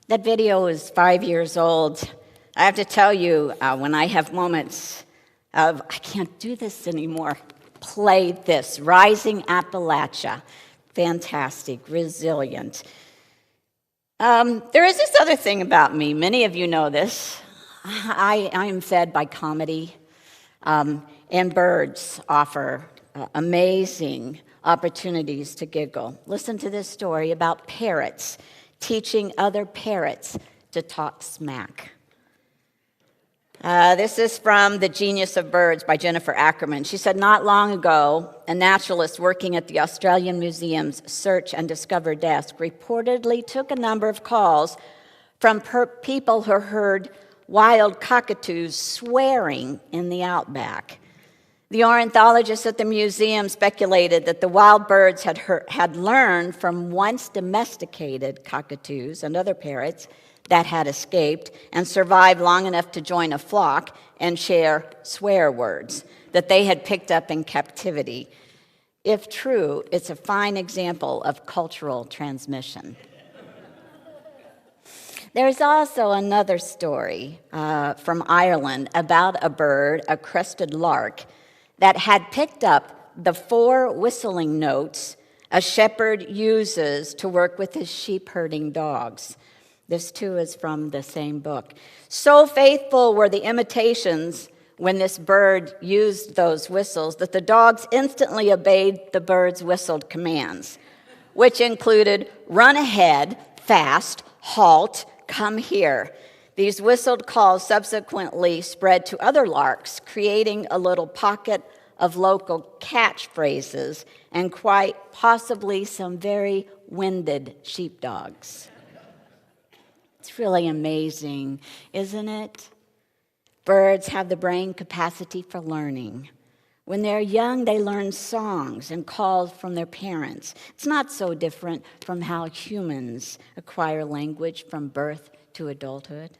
That video is 5 years old. I have to tell you, when I have moments of, I can't do this anymore, play this. Rising Appalachia. Fantastic, resilient. There is this other thing about me. Many of you know this. I am fed by comedy, and birds offer amazing opportunities to giggle. Listen to this story about parrots teaching other parrots to talk smack. This is from The Genius of Birds by Jennifer Ackerman. She said, not long ago, a naturalist working at the Australian Museum's Search and Discover desk reportedly took a number of calls from people who heard wild cockatoos swearing in the outback. The ornithologists at the museum speculated that the wild birds had learned from once domesticated cockatoos and other parrots that had escaped and survived long enough to join a flock and share swear words that they had picked up in captivity. If true, it's a fine example of cultural transmission. There's also another story from Ireland about a bird, a crested lark, that had picked up the 4 whistling notes a shepherd uses to work with his sheep-herding dogs. This, too, is from the same book. So faithful were the imitations when this bird used those whistles that the dogs instantly obeyed the bird's whistled commands, which included run ahead, fast, halt, come here. These whistled calls subsequently spread to other larks, creating a little pocket of local catchphrases and quite possibly some very winded sheepdogs. It's really amazing, isn't it? Birds have the brain capacity for learning. When they're young, they learn songs and calls from their parents. It's not so different from how humans acquire language from birth to adulthood.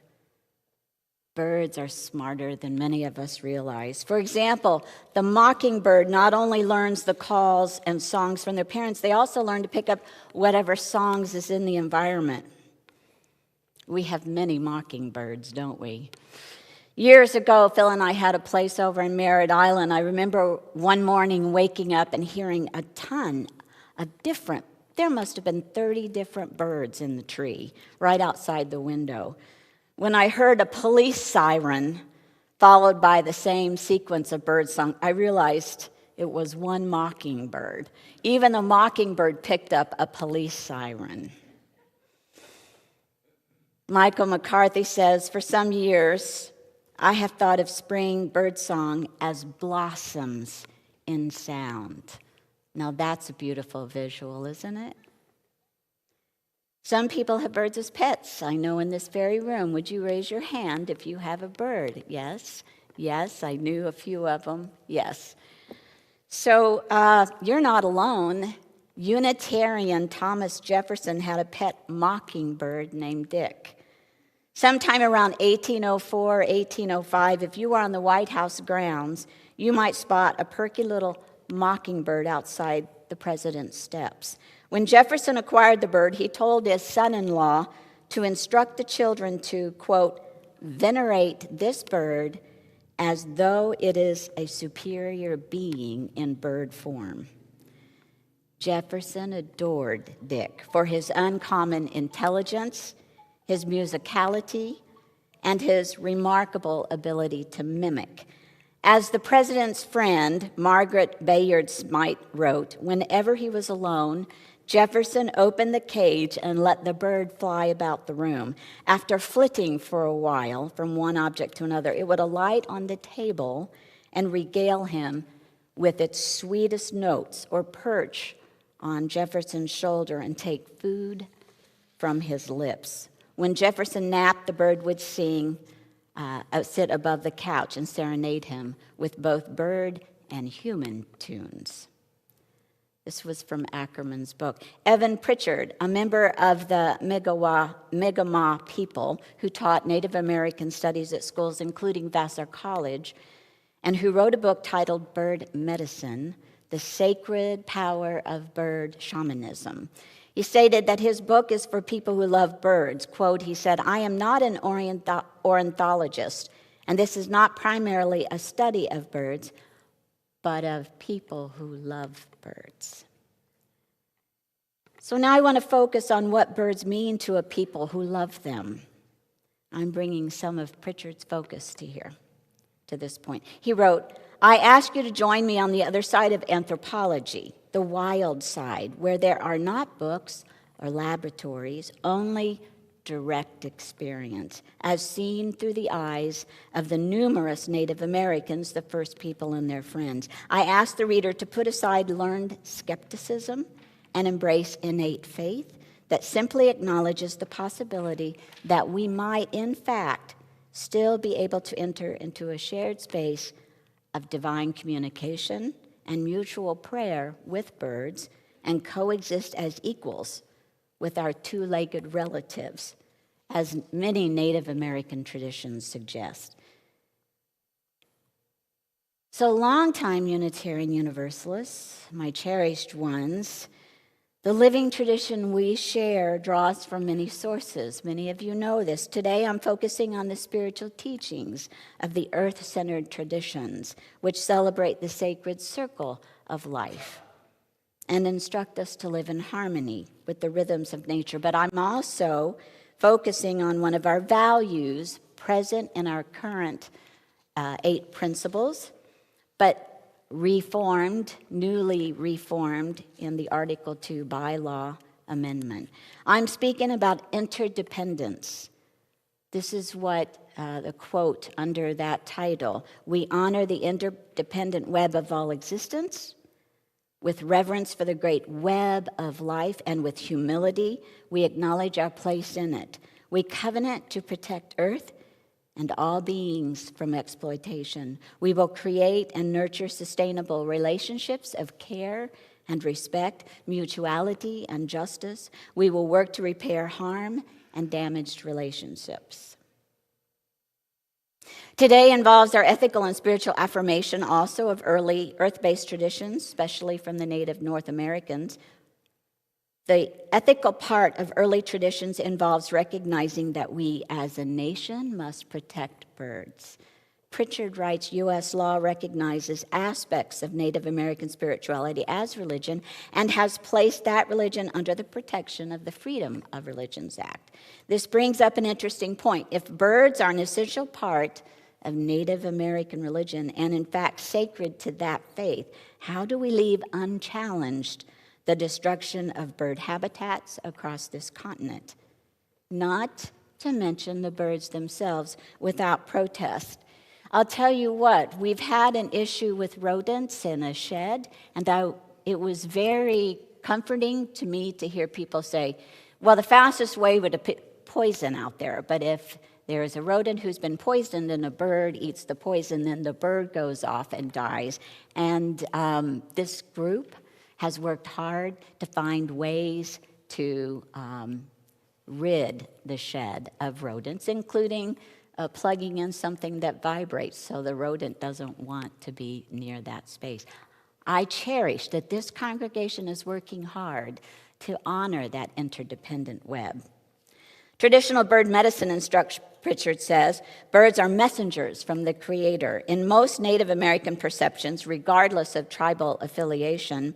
Birds are smarter than many of us realize. For example, the mockingbird not only learns the calls and songs from their parents, they also learn to pick up whatever songs is in the environment. We have many mockingbirds, don't we? Years ago, Phil and I had a place over in Merritt Island. I remember one morning waking up and hearing a ton of there must have been 30 different birds in the tree right outside the window. When I heard a police siren followed by the same sequence of birdsong, I realized it was one mockingbird. Even the mockingbird picked up a police siren. Michael McCarthy says, for some years, I have thought of spring birdsong as blossoms in sound. Now that's a beautiful visual, isn't it? Some people have birds as pets. I know in this very room. Would you raise your hand if you have a bird? Yes, yes, I knew a few of them. Yes. So you're not alone. Unitarian Thomas Jefferson had a pet mockingbird named Dick. Sometime around 1804, 1805, if you were on the White House grounds, you might spot a perky little mockingbird outside the president's steps. When Jefferson acquired the bird, he told his son-in-law to instruct the children to, quote, venerate this bird as though it is a superior being in bird form. Jefferson adored Dick for his uncommon intelligence, his musicality, and his remarkable ability to mimic. As the president's friend, Margaret Bayard Smythe, wrote, whenever he was alone, Jefferson opened the cage and let the bird fly about the room. After flitting for a while from one object to another, it would alight on the table and regale him with its sweetest notes, or perch on Jefferson's shoulder and take food from his lips. When Jefferson napped, the bird would sit above the couch and serenade him with both bird and human tunes. This was from Ackerman's book. Evan Pritchard, a member of the Mi'kmaq people who taught Native American studies at schools, including Vassar College, and who wrote a book titled Bird Medicine, The Sacred Power of Bird Shamanism. He stated that his book is for people who love birds. Quote, he said, "I am not an ornithologist, and this is not primarily a study of birds, but of people who love birds." So now I want to focus on what birds mean to a people who love them. I'm bringing some of Pritchard's focus to this point. He wrote, "I ask you to join me on the other side of anthropology, the wild side, where there are not books or laboratories, only direct experience, as seen through the eyes of the numerous Native Americans, the first people and their friends. I ask the reader to put aside learned skepticism and embrace innate faith that simply acknowledges the possibility that we might, in fact, still be able to enter into a shared space of divine communication and mutual prayer with birds and coexist as equals with our two-legged relatives, as many Native American traditions suggest." So longtime Unitarian Universalists, my cherished ones, the living tradition we share draws from many sources. Many of you know this. Today I'm focusing on the spiritual teachings of the earth-centered traditions, which celebrate the sacred circle of life and instruct us to live in harmony with the rhythms of nature. But I'm also focusing on one of our values present in our current 8 principles, but newly reformed in the Article 2 bylaw amendment. I'm speaking about interdependence. This is what the quote under that title: "We honor the interdependent web of all existence. With reverence for the great web of life and with humility, we acknowledge our place in it. We covenant to protect Earth and all beings from exploitation. We will create and nurture sustainable relationships of care and respect, mutuality and justice. We will work to repair harm and damaged relationships." Today involves our ethical and spiritual affirmation also of early earth-based traditions, especially from the native North Americans. The ethical part of early traditions involves recognizing that we as a nation must protect birds. Pritchard writes, U.S. law recognizes aspects of Native American spirituality as religion and has placed that religion under the protection of the Freedom of Religions Act. This brings up an interesting point. If birds are an essential part of Native American religion and in fact sacred to that faith, how do we leave unchallenged the destruction of bird habitats across this continent? Not to mention the birds themselves without protest. I'll tell you what, we've had an issue with rodents in a shed, and it was very comforting to me to hear people say, well, the fastest way would be poison out there, but if there is a rodent who's been poisoned and a bird eats the poison, then the bird goes off and dies. And this group has worked hard to find ways to rid the shed of rodents, including plugging in something that vibrates so the rodent doesn't want to be near that space. I cherish that this congregation is working hard to honor that interdependent web. Traditional bird medicine instructs, Pritchard says, birds are messengers from the Creator. In most Native American perceptions, regardless of tribal affiliation,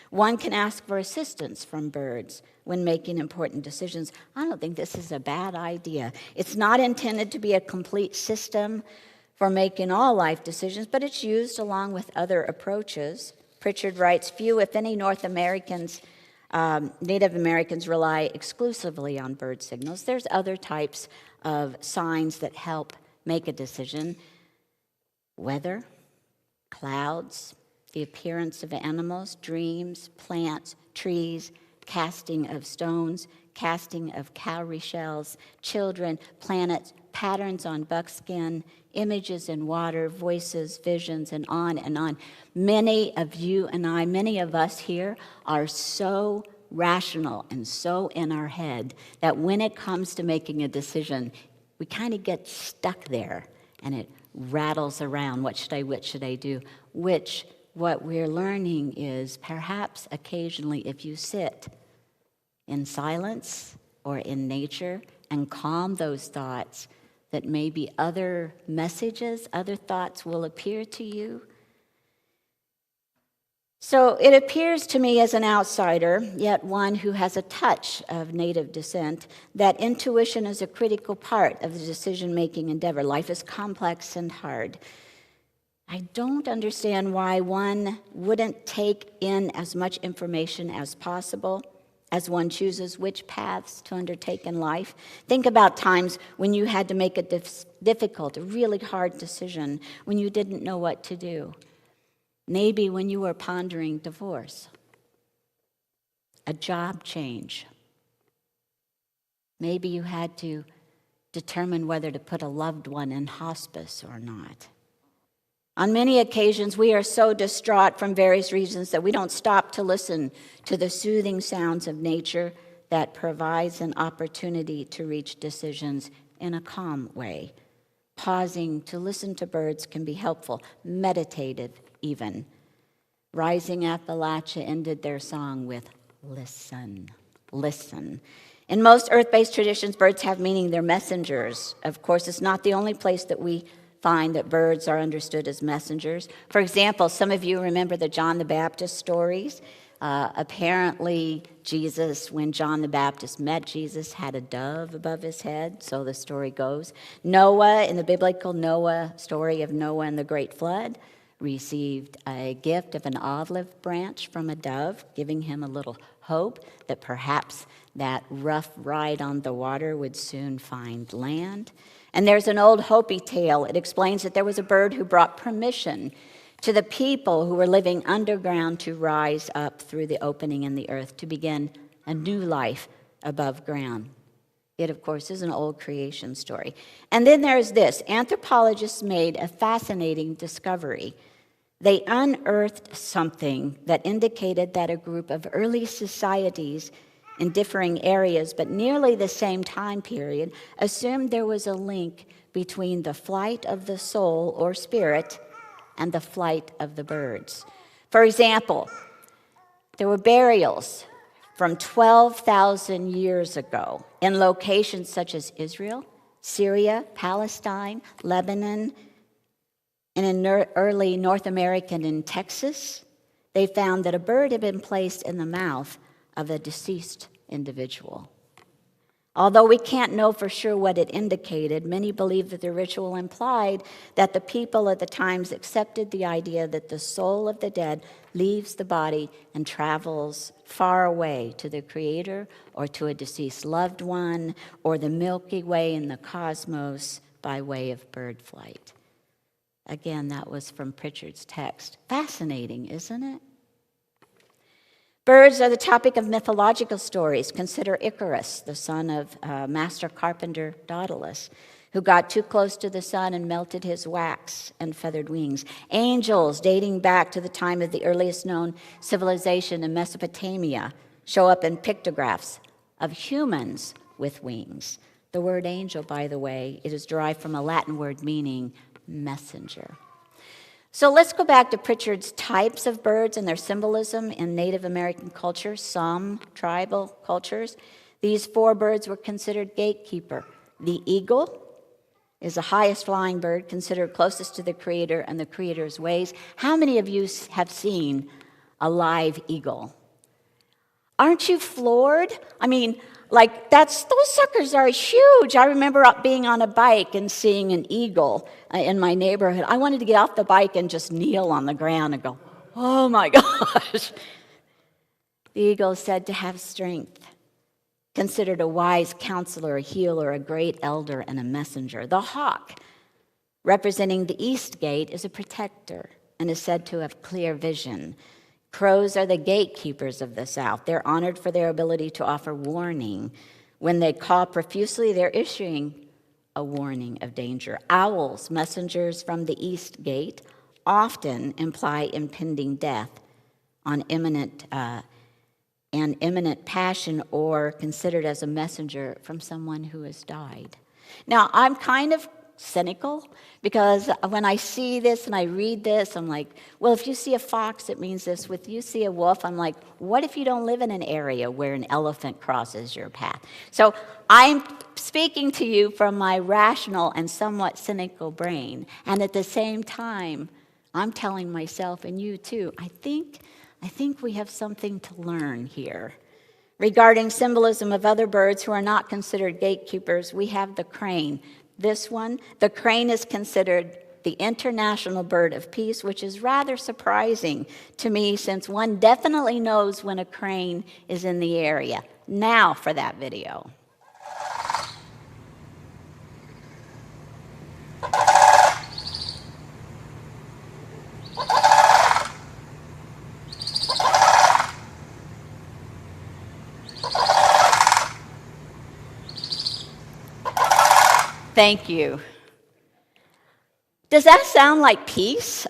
one can ask for assistance from birds when making important decisions. I don't think this is a bad idea. It's not intended to be a complete system for making all life decisions, but it's used along with other approaches. Pritchard writes, few, if any, Native Americans rely exclusively on bird signals. There's other types of signs that help make a decision. Weather, clouds, the appearance of animals, dreams, plants, trees, casting of stones, casting of cowrie shells, children, planets, patterns on buckskin, images in water, voices, visions, and on and on. Many of you and I, many of us here are so rational and so in our head that when it comes to making a decision, we kind of get stuck there and it rattles around. What should I do? What we're learning is perhaps occasionally if you sit in silence or in nature and calm those thoughts, that maybe other messages, other thoughts will appear to you. So it appears to me as an outsider, yet one who has a touch of native descent, that intuition is a critical part of the decision-making endeavor. Life is complex and hard. I don't understand why one wouldn't take in as much information as possible as one chooses which paths to undertake in life. Think about times when you had to make a difficult, a really hard decision, when you didn't know what to do. Maybe when you were pondering divorce, a job change. Maybe you had to determine whether to put a loved one in hospice or not. On many occasions, we are so distraught from various reasons that we don't stop to listen to the soothing sounds of nature that provides an opportunity to reach decisions in a calm way. Pausing to listen to birds can be helpful, meditative even. Rising Appalachia ended their song with, "Listen, listen." In most earth-based traditions, birds have meaning. They're messengers. Of course, it's not the only place that we find that birds are understood as messengers. For example, some of you remember the John the Baptist stories. Apparently, Jesus, when John the Baptist met Jesus, had a dove above his head, so the story goes. Noah, in the biblical Noah story of Noah and the great flood, received a gift of an olive branch from a dove, giving him a little hope that perhaps that rough ride on the water would soon find land. And there's an old Hopi tale. It explains that there was a bird who brought permission to the people who were living underground to rise up through the opening in the earth to begin a new life above ground. It, of course, is an old creation story. And then there's this. Anthropologists made a fascinating discovery. They unearthed something that indicated that a group of early societies in differing areas, but nearly the same time period, assumed there was a link between the flight of the soul or spirit and the flight of the birds. For example, there were burials from 12,000 years ago in locations such as Israel, Syria, Palestine, Lebanon, and in early North America and in Texas. They found that a bird had been placed in the mouth of a deceased individual. Although we can't know for sure what it indicated, many believe that the ritual implied that the people at the times accepted the idea that the soul of the dead leaves the body and travels far away to the Creator or to a deceased loved one or the Milky Way in the cosmos by way of bird flight. Again, that was from Pritchard's text. Fascinating, isn't it? Birds are the topic of mythological stories. Consider Icarus, the son of master carpenter Daedalus, who got too close to the sun and melted his wax and feathered wings. Angels, dating back to the time of the earliest known civilization in Mesopotamia, show up in pictographs of humans with wings. The word angel, by the way, it is derived from a Latin word meaning messenger. So let's go back to Pritchard's types of birds and their symbolism in Native American culture, some tribal cultures. These four birds were considered gatekeeper. The eagle is the highest flying bird, considered closest to the Creator and the Creator's ways. How many of you have seen a live eagle? Aren't you floored? I mean, those suckers are huge. I remember being on a bike and seeing an eagle in my neighborhood. I wanted to get off the bike and just kneel on the ground and go, oh my gosh. The eagle is said to have strength, considered a wise counselor, a healer, a great elder, and a messenger. The hawk, representing the east gate, is a protector and is said to have clear vision. Crows are the gatekeepers of the South. They're honored for their ability to offer warning. When they caw profusely, they're issuing a warning of danger. Owls, messengers from the East Gate, often imply impending death on imminent passion, or considered as a messenger from someone who has died. Now, I'm kind of cynical, because when I see this and I read this, I'm like, well, if you see a fox, it means this. If you see a wolf, I'm like, what if you don't live in an area where an elephant crosses your path? So I'm speaking to you from my rational and somewhat cynical brain, and at the same time, I'm telling myself, and you too, I think we have something to learn here. Regarding symbolism of other birds who are not considered gatekeepers, we have the crane. This one, the crane is considered the international bird of peace, which is rather surprising to me since one definitely knows when a crane is in the area. Now for that video. Thank you. Does that sound like peace?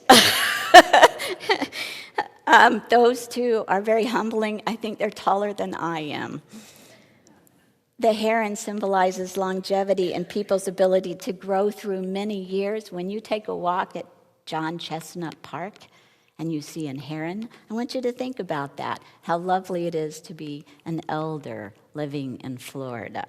Those two are very humbling. I think they're taller than I am. The heron symbolizes longevity and people's ability to grow through many years. When you take a walk at John Chestnut Park and you see a heron, I want you to think about that, how lovely it is to be an elder living in Florida.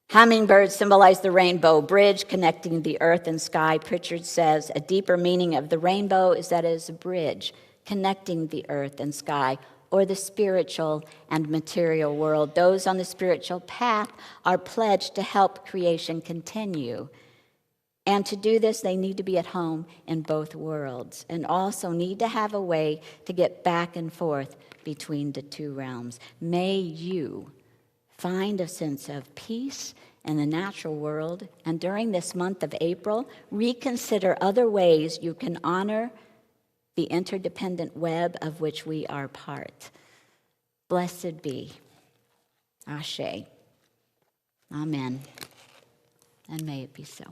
Hummingbirds symbolize the rainbow bridge connecting the earth and sky. Pritchard says a deeper meaning of the rainbow is that it is a bridge connecting the earth and sky, or the spiritual and material world. Those on the spiritual path are pledged to help creation continue. And to do this, they need to be at home in both worlds and also need to have a way to get back and forth between the two realms. May you find a sense of peace in the natural world, and during this month of April, reconsider other ways you can honor the interdependent web of which we are part. Blessed be. Ashe. Amen. And may it be so.